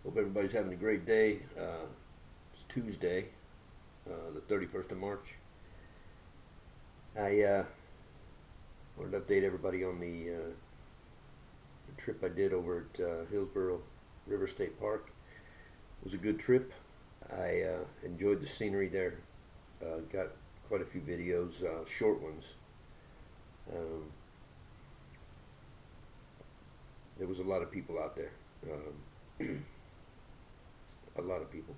Hope everybody's having a great day. It's Tuesday, the 31st of March. I wanted to update everybody on the trip I did over at Hillsborough River State Park. It was a good trip. I enjoyed the scenery there. Got quite a few videos, short ones. Um, there was a lot of people out there. A lot of people.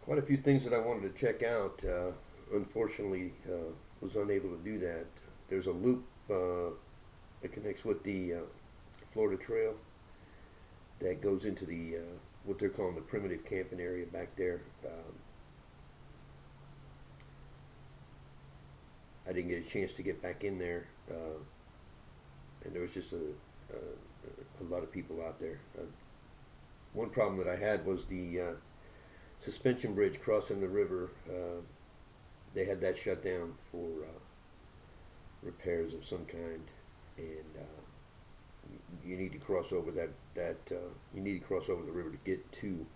Quite a few things that I wanted to check out. Unfortunately, was unable to do that. There's a loop that connects with the Florida Trail that goes into the what they're calling the primitive camping area back there. I didn't get a chance to get back in there, and there was just a lot of people out there. One problem that I had was the suspension bridge crossing the river. They had that shut down for repairs of some kind, and you need to cross over you need to cross over the river to get to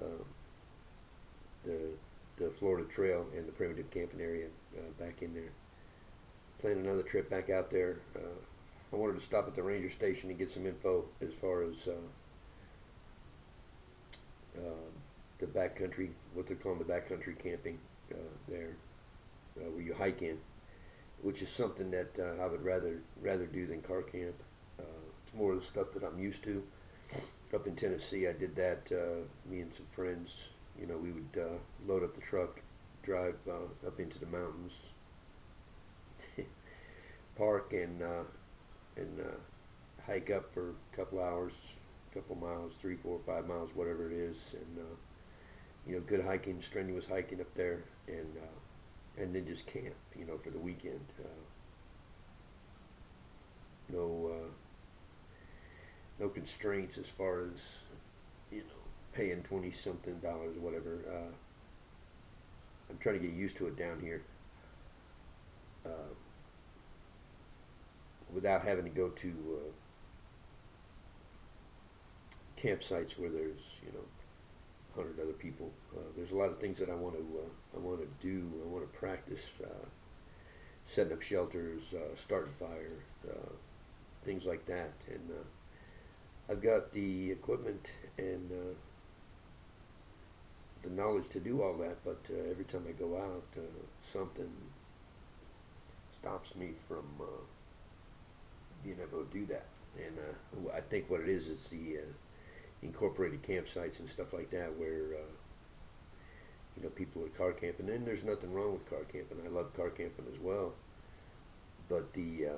uh, the Florida Trail and the primitive camping area back in there. Plan another trip back out there. I wanted to stop at the ranger station and get some info as far as uh, the backcountry, what they're calling the backcountry camping there, where you hike in, which is something that I would rather do than car camp. It's more of the stuff that I'm used to. Up in Tennessee, I did that. Me and some friends, we would load up the truck, drive up into the mountains, park, and hike up for a couple hours, couple miles, 3, 4, 5 miles, whatever it is, and good hiking, strenuous hiking up there, and then just camp, for the weekend. No, no constraints as far as paying 20 something dollars or whatever. I'm trying to get used to it down here, uh, without having to go to campsites where there's 100 other people. There's a lot of things that I want to do. I want to practice setting up shelters, starting fire, things like that. And I've got the equipment and the knowledge to do all that, but every time I go out, something stops me from being able to do that. And I think what it is the incorporated campsites and stuff like that, where people are car camping. And there's nothing wrong with car camping. I love car camping as well. But the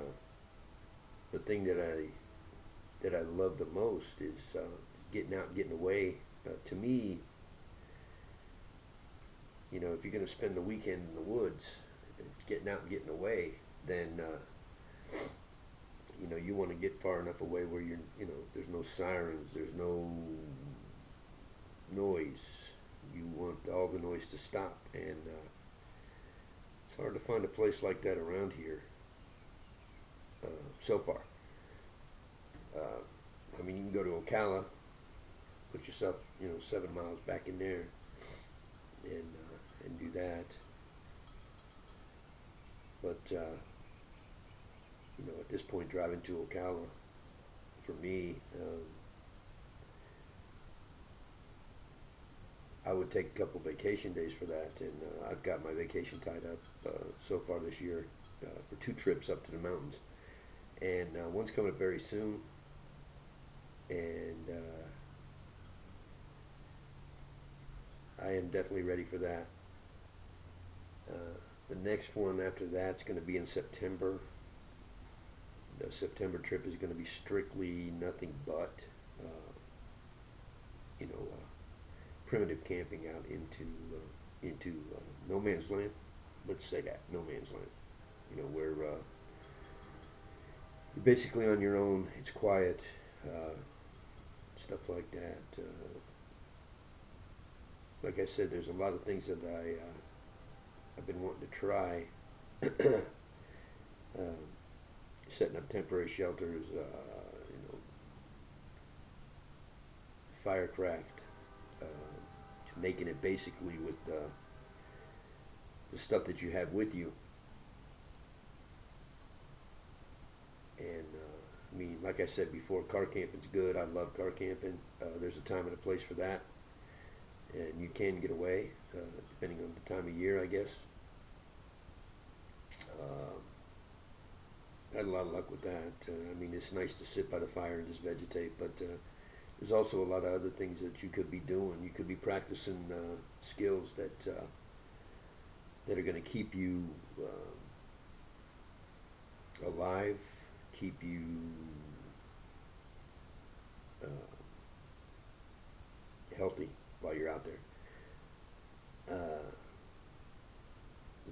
thing that I love the most is getting out and getting away. To me, if you're going to spend the weekend in the woods, getting out and getting away, then you want to get far enough away where there's no sirens, there's no noise. You want all the noise to stop, and it's hard to find a place like that around here uh, so far. I mean, you can go to Ocala, put yourself, 7 miles back in there, and do that. But at this point, driving to Ocala for me, I would take a couple vacation days for that, and I've got my vacation tied up so far this year for 2 trips up to the mountains, and one's coming up very soon, and I am definitely ready for that. The next one after that's going to be in September. The September trip is going to be strictly nothing but, uh, you know, uh, primitive camping out into no man's land. Let's say that, no man's land. Where you're basically on your own. It's quiet, uh, stuff like that. Like I said, there's a lot of things that I've been wanting to try. um, Setting up temporary shelters, firecraft, making it basically with the stuff that you have with you. And I mean, like I said before, car camping's good. I love car camping. There's a time and a place for that, and you can get away depending on the time of year, I guess. Uh, I had a lot of luck with that. I mean, it's nice to sit by the fire and just vegetate, but there's also a lot of other things that you could be doing. You could be practicing skills that are going to keep you alive, keep you uh, healthy while you're out there. Uh,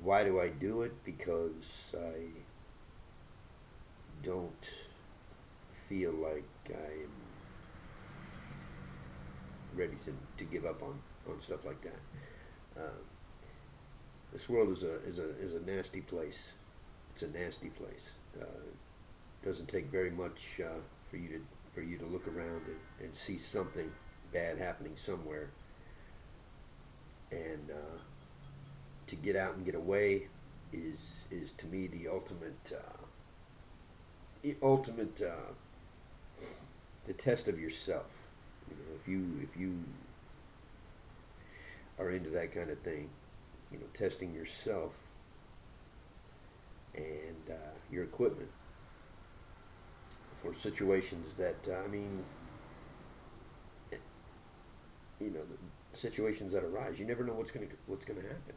why do I do it? Because I don't feel like I'm ready to give up on stuff like that. This world is a nasty place. It's a nasty place. It doesn't take very much for you to look around and see something bad happening somewhere, and to get out and get away is to me the ultimate the test of yourself. You know, if you are into that kind of thing, you know, testing yourself and your equipment for situations that I mean, you know, the situations that arise. You never know what's gonna happen.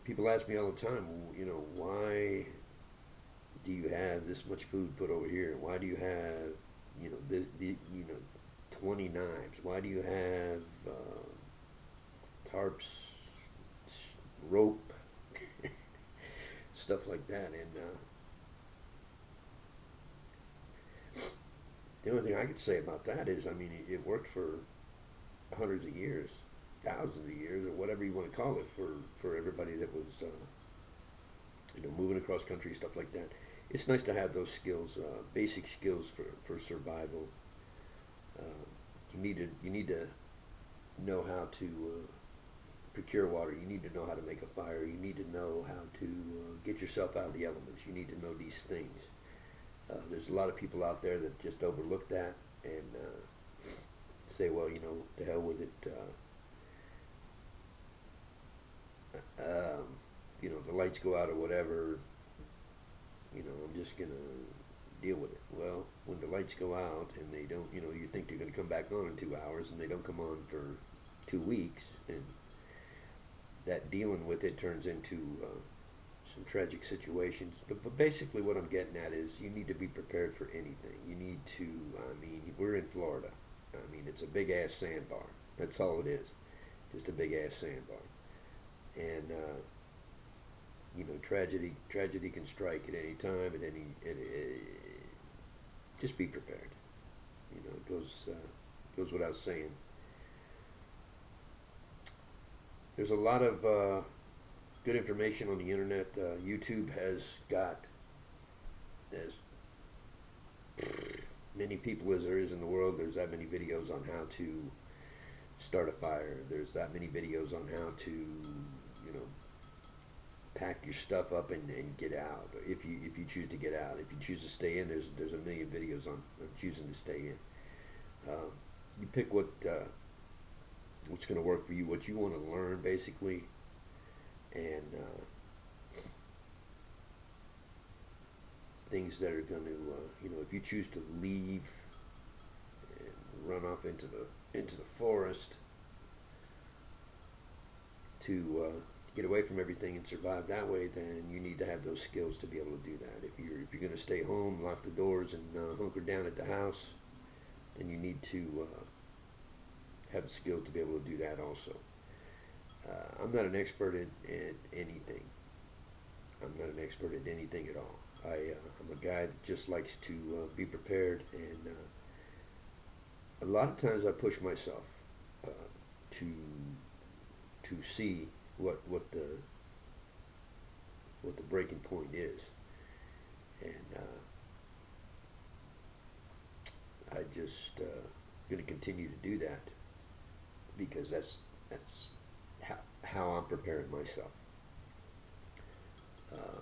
People ask me all the time, you know, why do you have this much food put over here? Why do you have, you know, you know, 20 knives? Why do you have tarps, rope, stuff like that? And the only thing I could say about that is, I mean, it worked for hundreds of years, thousands of years, or whatever you want to call it, for everybody that was, you know, moving across country, stuff like that. It's nice to have those skills, basic skills for survival. Uh, you need to know how to procure water. You need to know how to make a fire. You need to know how to get yourself out of the elements. You need to know these things. There's a lot of people out there that just overlook that and say, well, you know, the hell with it. You know, the lights go out or whatever. You know, I'm just gonna deal with it. Well, when the lights go out and they don't, you know, you think they're gonna come back on in 2 hours and they don't come on for 2 weeks, and that dealing with it turns into some tragic situations. But basically, what I'm getting at is you need to be prepared for anything. You need to. I mean, we're in Florida. I mean, it's a big ass sandbar. That's all it is. Just a big ass sandbar. And you know, tragedy can strike at any time, at any. Just be prepared. You know, it goes without saying. There's a lot of good information on the internet. YouTube has got as many people as there is in the world. There's that many videos on how to start a fire. There's that many videos on how to, you know, pack your stuff up and get out. If you choose to get out, if you choose to stay in, there's a million videos on choosing to stay in. You pick what's going to work for you, what you want to learn, basically, and things that are going to, you know, if you choose to leave and run off into the forest to get away from everything and survive that way, then you need to have those skills to be able to do that. If you're going to stay home, lock the doors, and hunker down at the house, then you need to have the skills to be able to do that also. I'm not an expert at anything. I'm not an expert at anything at all. I'm a guy that just likes to be prepared, and a lot of times I push myself uh, to see what the breaking point is, and I just going to continue to do that because that's how I'm preparing myself. Uh,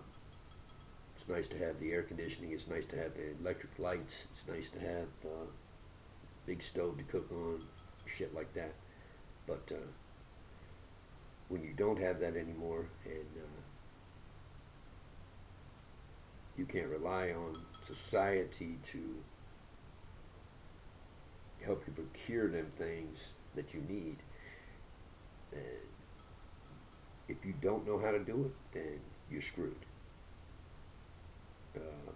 it's nice to have the air conditioning. It's nice to have the electric lights. It's nice to have big stove to cook on, shit like that. But when you don't have that anymore, and you can't rely on society to help you procure them things that you need, and if you don't know how to do it, then you're screwed. Uh,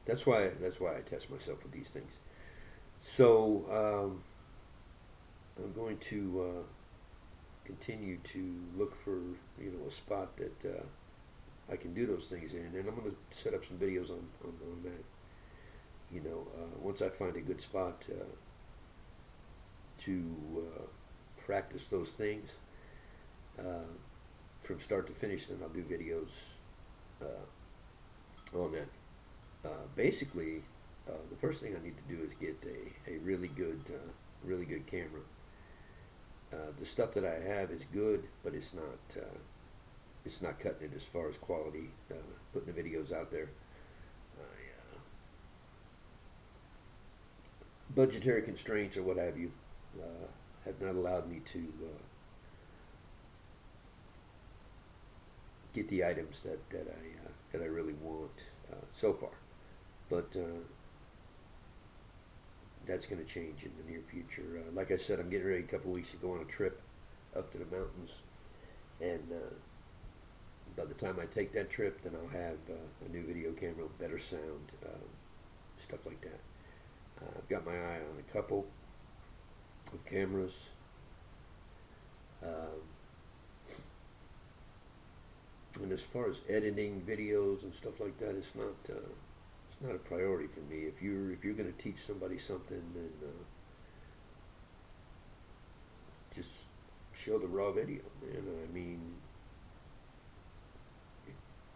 that's why I test myself with these things. So I'm going to continue to look for a spot that I can do those things in, and I'm going to set up some videos on that. Once I find a good spot to practice those things uh, from start to finish, then I'll do videos on that. Basically, the first thing I need to do is get a really good camera. The stuff that I have is good, but it's not cutting it as far as quality. Putting the videos out there. Budgetary constraints or what have you have not allowed me to get the items that I really want so far. But that's going to change in the near future. Like I said, I'm getting ready a couple of weeks to go on a trip up to the mountains, and by the time I take that trip, then I'll have a new video camera, better sound, stuff like that. I've got my eye on a couple of cameras. Um, and as far as editing videos and stuff like that, it's not a priority for me. If you're going to teach somebody something, then just show the raw video, man. I mean, if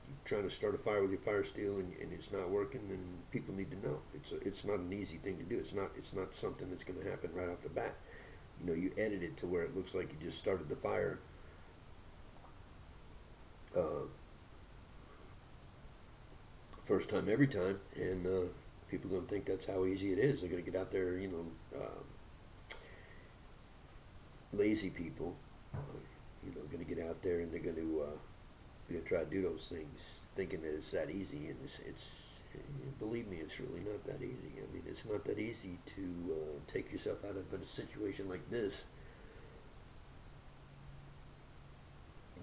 you're trying to start a fire with your fire steel and it's not working, then people need to know. It's not an easy thing to do. It's not something that's going to happen right off the bat. You edit it to where it looks like you just started the fire. Uh, First time every time, and people are going to think that's how easy it is. They're going to get out there, lazy people, going to get out there and they're going to try to do those things, thinking that it's that easy, and it's believe me, it's really not that easy. I mean, it's not that easy to take yourself out of a situation like this,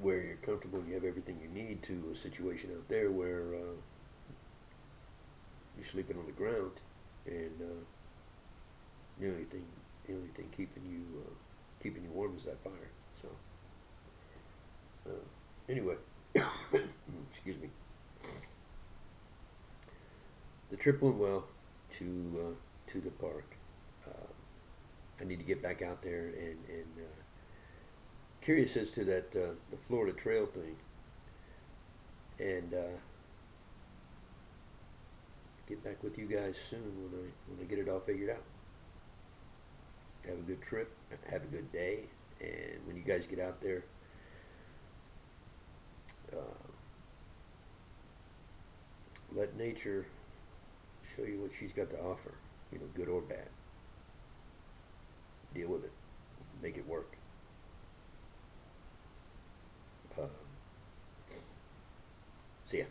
where you're comfortable and you have everything you need, to a situation out there where you're sleeping on the ground, and the only thing keeping you warm is that fire. So anyway, excuse me. The trip went well to the park. Uh, I need to get back out there and curious as to that the Florida Trail thing, and get back with you guys soon when I get it all figured out. Have a good trip. Have a good day. And when you guys get out there, uh, let nature show you what she's got to offer. Good or bad. Deal with it. Make it work. Uh, See ya.